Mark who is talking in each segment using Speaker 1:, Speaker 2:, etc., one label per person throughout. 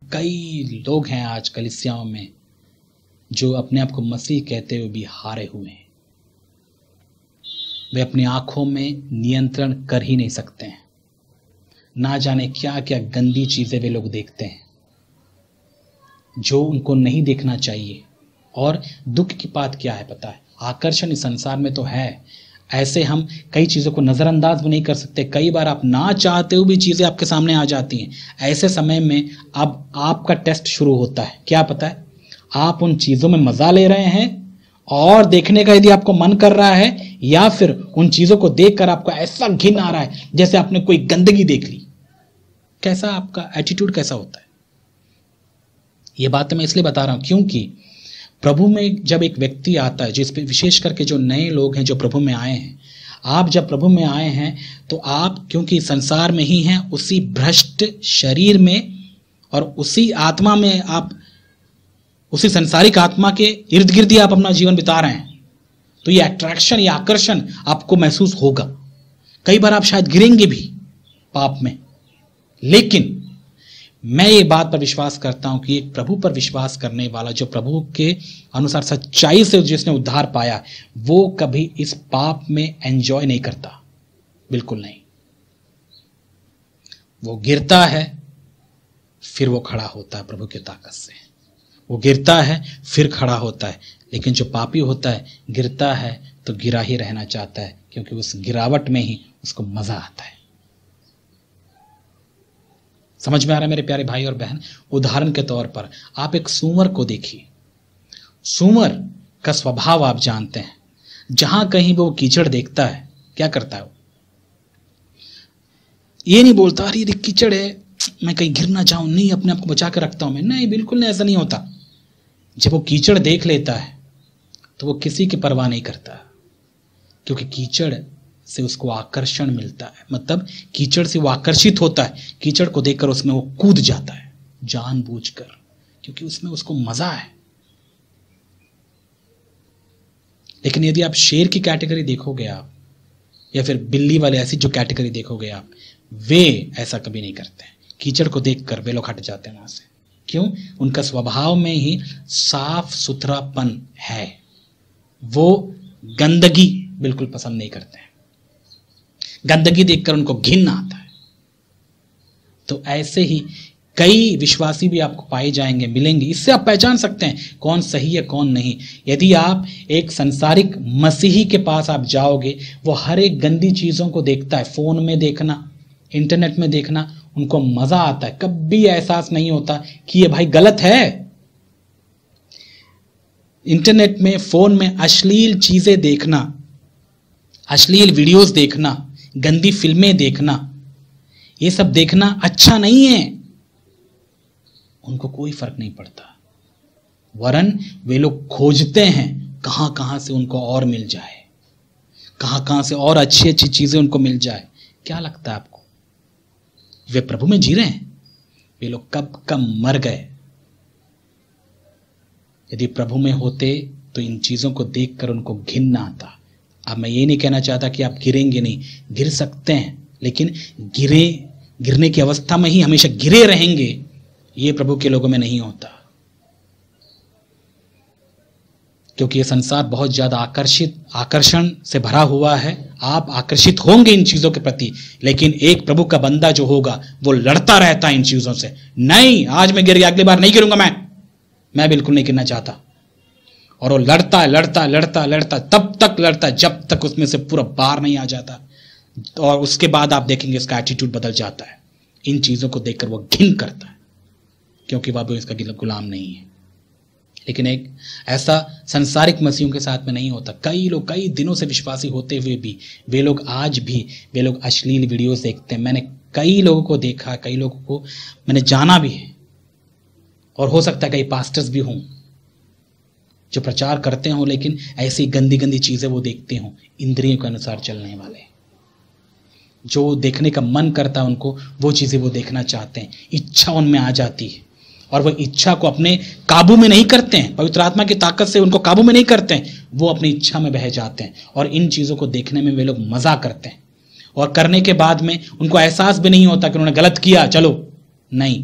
Speaker 1: कई लोग हैं आज कलीसियाओं में जो अपने आप को मसीह कहते हुए भी हारे हुए हैं। वे अपनी आंखों में नियंत्रण कर ही नहीं सकते हैं। ना जाने क्या क्या गंदी चीजें वे लोग देखते हैं जो उनको नहीं देखना चाहिए। और दुख की बात क्या है पता है, आकर्षण इस संसार में तो है, ऐसे हम कई चीज़ों को नज़रअंदाज भी नहीं कर सकते। कई बार आप ना चाहते हुए भी चीज़ें आपके सामने आ जाती हैं। ऐसे समय में अब आपका टेस्ट शुरू होता है। क्या पता है, आप उन चीज़ों में मज़ा ले रहे हैं और देखने का यदि आपको मन कर रहा है, या फिर उन चीज़ों को देखकर आपको ऐसा घिन आ रहा है जैसे आपने कोई गंदगी देख ली। कैसा आपका एटीट्यूड कैसा होता है? ये बात मैं इसलिए बता रहा हूँ क्योंकि प्रभु में जब एक व्यक्ति आता है, जिस पे विशेष करके जो नए लोग हैं जो प्रभु में आए हैं, आप जब प्रभु में आए हैं तो आप क्योंकि संसार में ही हैं, उसी भ्रष्ट शरीर में और उसी आत्मा में, आप उसी संसारिक आत्मा के इर्द गिर्द ही आप अपना जीवन बिता रहे हैं, तो ये अट्रैक्शन, ये आकर्षण आपको महसूस होगा। कई बार आप शायद गिरेंगे भी पाप में, लेकिन मैं ये बात पर विश्वास करता हूं कि एक प्रभु पर विश्वास करने वाला, जो प्रभु के अनुसार सच्चाई से जिसने उद्धार पाया, वो कभी इस पाप में एंजॉय नहीं करता, बिल्कुल नहीं। वो गिरता है फिर वो खड़ा होता है प्रभु की ताकत से। वो गिरता है फिर खड़ा होता है। लेकिन जो पापी होता है, गिरता है तो गिरा ही रहना चाहता है, क्योंकि उस गिरावट में ही उसको मजा आता है। समझ में आ रहा है मेरे प्यारे भाई और बहन? उदाहरण के तौर पर आप एक सूअर को देखिए। सूअर का स्वभाव आप जानते हैं, जहां कहीं वो कीचड़ देखता है, क्या करता है वो? ये नहीं बोलता अरे ये कीचड़ है, मैं कहीं गिर ना जाऊं, नहीं, अपने आप को बचा कर रखता हूं मैं। नहीं, बिल्कुल नहीं, ऐसा नहीं होता। जब वो कीचड़ देख लेता है तो वो किसी की परवाह नहीं करता, क्योंकि कीचड़ से उसको आकर्षण मिलता है। मतलब कीचड़ से वो आकर्षित होता है, कीचड़ को देखकर उसमें वो कूद जाता है जानबूझकर, क्योंकि उसमें उसको मजा है। लेकिन यदि आप शेर की कैटेगरी देखोगे आप, या फिर बिल्ली वाले ऐसी जो कैटेगरी देखोगे आप, वे ऐसा कभी नहीं करते हैं। कीचड़ को देखकर वे लोग हट जाते हैं वहां से। क्यों? उनका स्वभाव में ही साफ सुथरापन है। वो गंदगी बिल्कुल पसंद नहीं करते हैं। गंदगी देखकर उनको घिन आता है। तो ऐसे ही कई विश्वासी भी आपको पाए जाएंगे, मिलेंगे। इससे आप पहचान सकते हैं कौन सही है कौन नहीं। यदि आप एक संसारिक मसीही के पास आप जाओगे, वो हर एक गंदी चीजों को देखता है। फोन में देखना, इंटरनेट में देखना, उनको मजा आता है। कभी एहसास नहीं होता कि ये भाई गलत है। इंटरनेट में, फोन में अश्लील चीजें देखना, अश्लील वीडियोस देखना, गंदी फिल्में देखना, ये सब देखना अच्छा नहीं है। उनको कोई फर्क नहीं पड़ता, वरन वे लोग खोजते हैं कहां कहां से उनको और मिल जाए, कहां कहां से और अच्छी अच्छी चीजें उनको मिल जाए। क्या लगता है आपको, वे प्रभु में जी रहे हैं? वे लोग कब कब मर गए। यदि प्रभु में होते तो इन चीजों को देखकर उनको घिन ना आता। अब मैं ये नहीं कहना चाहता कि आप गिरेंगे नहीं, गिर सकते हैं, लेकिन गिरने की अवस्था में ही हमेशा गिरे रहेंगे, ये प्रभु के लोगों में नहीं होता। क्योंकि ये संसार बहुत ज्यादा आकर्षण से भरा हुआ है। आप आकर्षित होंगे इन चीजों के प्रति, लेकिन एक प्रभु का बंदा जो होगा वो लड़ता रहता है इन चीजों से। नहीं, आज मैं गिर गया, अगली बार नहीं गिरूंगा, मैं बिल्कुल नहीं गिरना चाहता। और वो लड़ता है, तब तक लड़ता है जब तक उसमें से पूरा बार नहीं आ जाता। और उसके बाद आप देखेंगे इसका एटीट्यूड बदल जाता है। इन चीजों को देखकर वो घिन करता है, क्योंकि वह भी इसका गुलाम नहीं है। लेकिन एक ऐसा संसारिक मसीहों के साथ में नहीं होता। कई लोग कई दिनों से विश्वासी होते हुए भी वे लोग आज भी वे लोग अश्लील वीडियोस देखते हैं। मैंने कई लोगों को देखा, कई लोगों को मैंने जाना भी है, और हो सकता है कई पास्टर्स भी हों जो प्रचार करते हों, लेकिन ऐसी गंदी गंदी चीजें वो देखते हों, इंद्रियों के अनुसार चलने वाले। जो देखने का मन करता है उनको, वो चीजें वो देखना चाहते हैं, इच्छा उनमें आ जाती है, और वह इच्छा को अपने काबू में नहीं करते हैं। पवित्र आत्मा की ताकत से उनको काबू में नहीं करते हैं, वो अपनी इच्छा में बह जाते हैं, और इन चीजों को देखने में वे लोग मजा करते हैं। और करने के बाद में उनको एहसास भी नहीं होता कि उन्होंने गलत किया, चलो नहीं,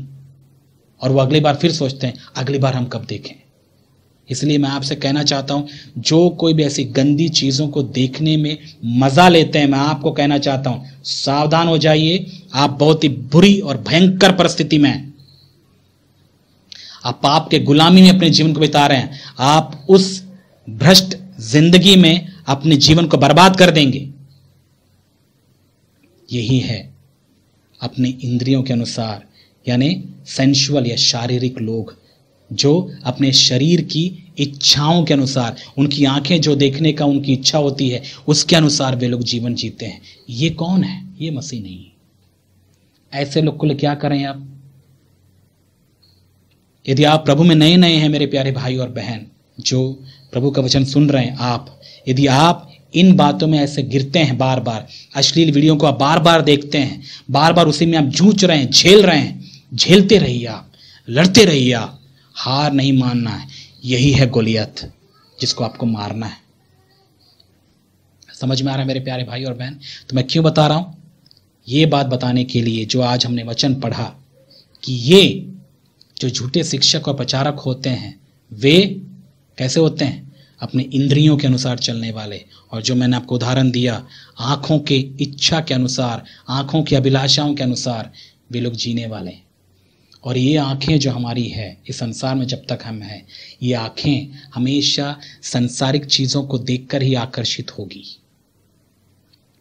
Speaker 1: और वो अगली बार फिर सोचते हैं अगली बार हम कब देखें। इसलिए मैं आपसे कहना चाहता हूं, जो कोई भी ऐसी गंदी चीजों को देखने में मजा लेते हैं, मैं आपको कहना चाहता हूं सावधान हो जाइए। आप बहुत ही बुरी और भयंकर परिस्थिति में हैं। आप पाप के गुलामी में अपने जीवन को बिता रहे हैं। आप उस भ्रष्ट जिंदगी में अपने जीवन को बर्बाद कर देंगे। यही है अपने इंद्रियों के अनुसार, यानी सेंसुअल या शारीरिक लोग, जो अपने शरीर की इच्छाओं के अनुसार, उनकी आंखें जो देखने का उनकी इच्छा होती है उसके अनुसार वे लोग जीवन जीते हैं। ये कौन है? ये मसीह नहीं। ऐसे लोग को क्या करें आप? यदि आप प्रभु में नए नए हैं मेरे प्यारे भाई और बहन, जो प्रभु का वचन सुन रहे हैं, आप यदि आप इन बातों में ऐसे गिरते हैं, बार बार अश्लील वीडियो को आप बार बार देखते हैं, बार बार उसी में आप जूझ रहे हैं, झेल रहे हैं, झेलते रहिए, आप लड़ते रहिए, आप हार नहीं मानना है। यही है गोलियत जिसको आपको मारना है। समझ में आ रहा है मेरे प्यारे भाई और बहन? तो मैं क्यों बता रहा हूं? ये बात बताने के लिए जो आज हमने वचन पढ़ा कि ये जो झूठे शिक्षक और प्रचारक होते हैं वे कैसे होते हैं? अपने इंद्रियों के अनुसार चलने वाले। और जो मैंने आपको उदाहरण दिया, आंखों के इच्छा के अनुसार, आंखों की अभिलाषाओं के अनुसार वे लोग जीने वाले। और ये आंखें जो हमारी है इस संसार में जब तक हम हैं, ये आंखें हमेशा संसारिक चीज़ों को देखकर ही आकर्षित होगी।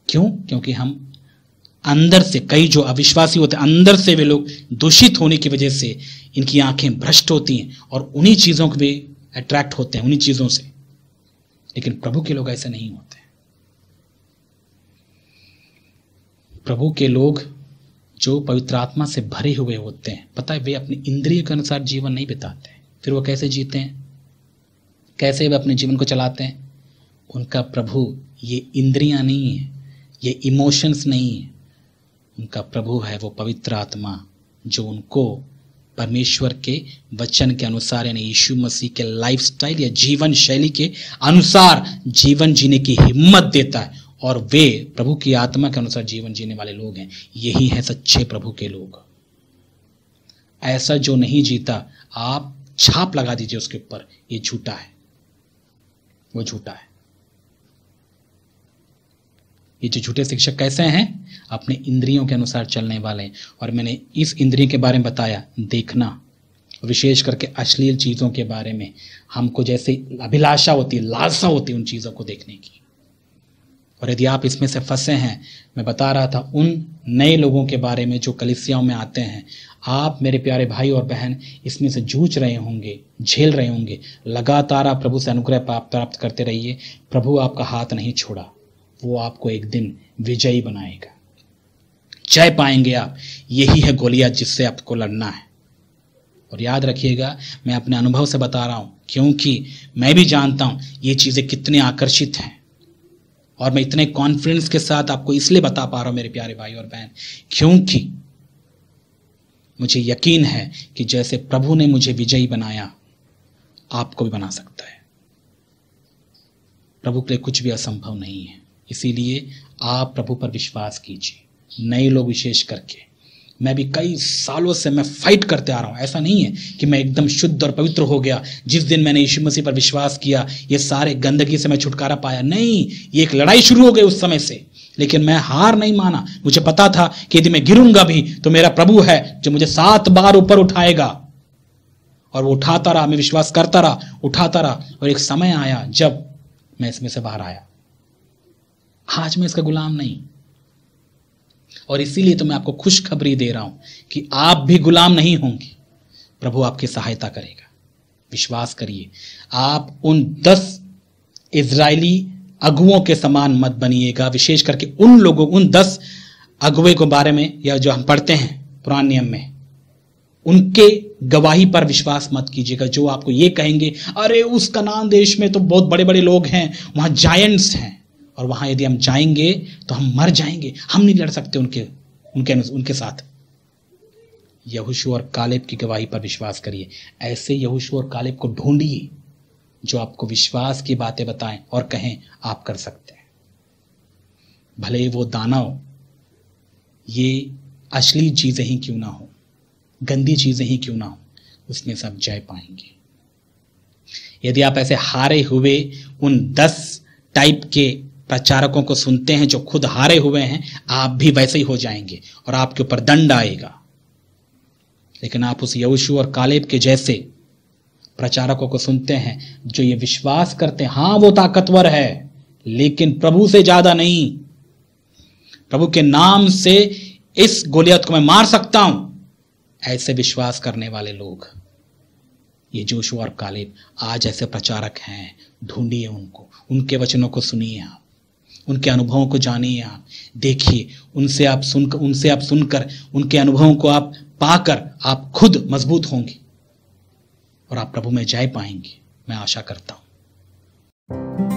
Speaker 1: क्यों? क्योंकि हम अंदर से, कई जो अविश्वासी होते हैं अंदर से वे लोग दूषित होने की वजह से इनकी आंखें भ्रष्ट होती हैं और उन्हीं चीज़ों को वे अट्रैक्ट होते हैं, उन्हीं चीज़ों से। लेकिन प्रभु के लोग ऐसे नहीं होते। प्रभु के लोग जो पवित्र आत्मा से भरे हुए होते हैं, पता है, वे अपने इंद्रिय के अनुसार जीवन नहीं बिताते। फिर वो कैसे जीते हैं? कैसे वे अपने जीवन को चलाते हैं? उनका प्रभु ये इंद्रियां नहीं है, ये इमोशंस नहीं है। उनका प्रभु है वो पवित्र आत्मा, जो उनको परमेश्वर के वचन के अनुसार, यानी यीशु मसीह के लाइफस्टाइल या जीवन शैली के अनुसार जीवन जीने की हिम्मत देता है। और वे प्रभु की आत्मा के अनुसार जीवन जीने वाले लोग हैं। यही है सच्चे प्रभु के लोग। ऐसा जो नहीं जीता, आप छाप लगा दीजिए उसके ऊपर, ये झूठा है, वो झूठा है। ये जो झूठे शिक्षक कैसे हैं? अपने इंद्रियों के अनुसार चलने वाले। और मैंने इस इंद्रिय के बारे में बताया, देखना, विशेष करके अश्लील चीज़ों के बारे में। हमको जैसे अभिलाषा होती है, लालसा होती है उन चीज़ों को देखने की। और यदि आप इसमें से फंसे हैं, मैं बता रहा था उन नए लोगों के बारे में जो कलीसियाओं में आते हैं, आप मेरे प्यारे भाई और बहन इसमें से जूझ रहे होंगे, झेल रहे होंगे। लगातार आप प्रभु से अनुग्रह प्राप्त करते रहिए। प्रभु आपका हाथ नहीं छोड़ा, वो आपको एक दिन विजयी बनाएगा, जय पाएंगे आप। यही है गोलियत जिससे आपको लड़ना है। और याद रखिएगा, मैं अपने अनुभव से बता रहा हूं, क्योंकि मैं भी जानता हूं ये चीजें कितने आकर्षित हैं। और मैं इतने कॉन्फिडेंस के साथ आपको इसलिए बता पा रहा हूं मेरे प्यारे भाई और बहन, क्योंकि मुझे यकीन है कि जैसे प्रभु ने मुझे विजयी बनाया, आपको भी बना सकता है। प्रभु के लिए कुछ भी असंभव नहीं है। इसीलिए आप प्रभु पर विश्वास कीजिए। नए लोग विशेष करके, मैं भी कई सालों से मैं फाइट करते आ रहा हूं। ऐसा नहीं है कि मैं एकदम शुद्ध और पवित्र हो गया जिस दिन मैंने यीशु मसीह पर विश्वास किया, ये सारे गंदगी से मैं छुटकारा पाया। नहीं, ये एक लड़ाई शुरू हो गई उस समय से। लेकिन मैं हार नहीं माना। मुझे पता था कि यदि मैं गिरूंगा भी तो मेरा प्रभु है जो मुझे 7 बार ऊपर उठाएगा। और वो उठाता रहा, मैं विश्वास करता रहा, उठाता रहा। और एक समय आया जब मैं इसमें से बाहर आया। आज मैं इसका गुलाम नहीं। और इसीलिए तो मैं आपको खुशखबरी दे रहा हूं कि आप भी गुलाम नहीं होंगे। प्रभु आपकी सहायता करेगा, विश्वास करिए। आप उन 10 इजरायली अगुओं के समान मत बनिएगा। विशेष करके उन लोगों, उन 10 अगुए के बारे में, या जो हम पढ़ते हैं पुराने नियम में, उनके गवाही पर विश्वास मत कीजिएगा, जो आपको ये कहेंगे, अरे उस कनान देश में तो बहुत बड़े बड़े लोग हैं, वहां जायंट्स हैं, और वहां यदि हम जाएंगे तो हम मर जाएंगे, हम नहीं लड़ सकते उनके साथ। यहोशू और कालेब की गवाही पर विश्वास करिए। ऐसे यहोशू और कालेब को ढूंढिए जो आपको विश्वास की बातें बताएं और कहें आप कर सकते हैं। भले वो दानव ये अश्लील चीजें ही क्यों ना हो, गंदी चीजें ही क्यों ना हो, उसमें से आप जय पाएंगे। यदि आप ऐसे हारे हुए उन 10 टाइप के प्रचारकों को सुनते हैं जो खुद हारे हुए हैं, आप भी वैसे ही हो जाएंगे और आपके ऊपर दंड आएगा। लेकिन आप उस यहोशू और कालेब के जैसे प्रचारकों को सुनते हैं जो ये विश्वास करते हैं, हाँ वो ताकतवर है लेकिन प्रभु से ज्यादा नहीं, प्रभु के नाम से इस गोलियत को मैं मार सकता हूं, ऐसे विश्वास करने वाले लोग, ये जोशुआ और कालेब आज ऐसे प्रचारक हैं। ढूंढिए उनको, उनके वचनों को सुनिए, आप उनके अनुभवों को जानिए, आप देखिए, उनसे आप सुनकर उनके अनुभवों को आप पाकर आप खुद मजबूत होंगे और आप प्रभु में जय पाएंगे, मैं आशा करता हूं।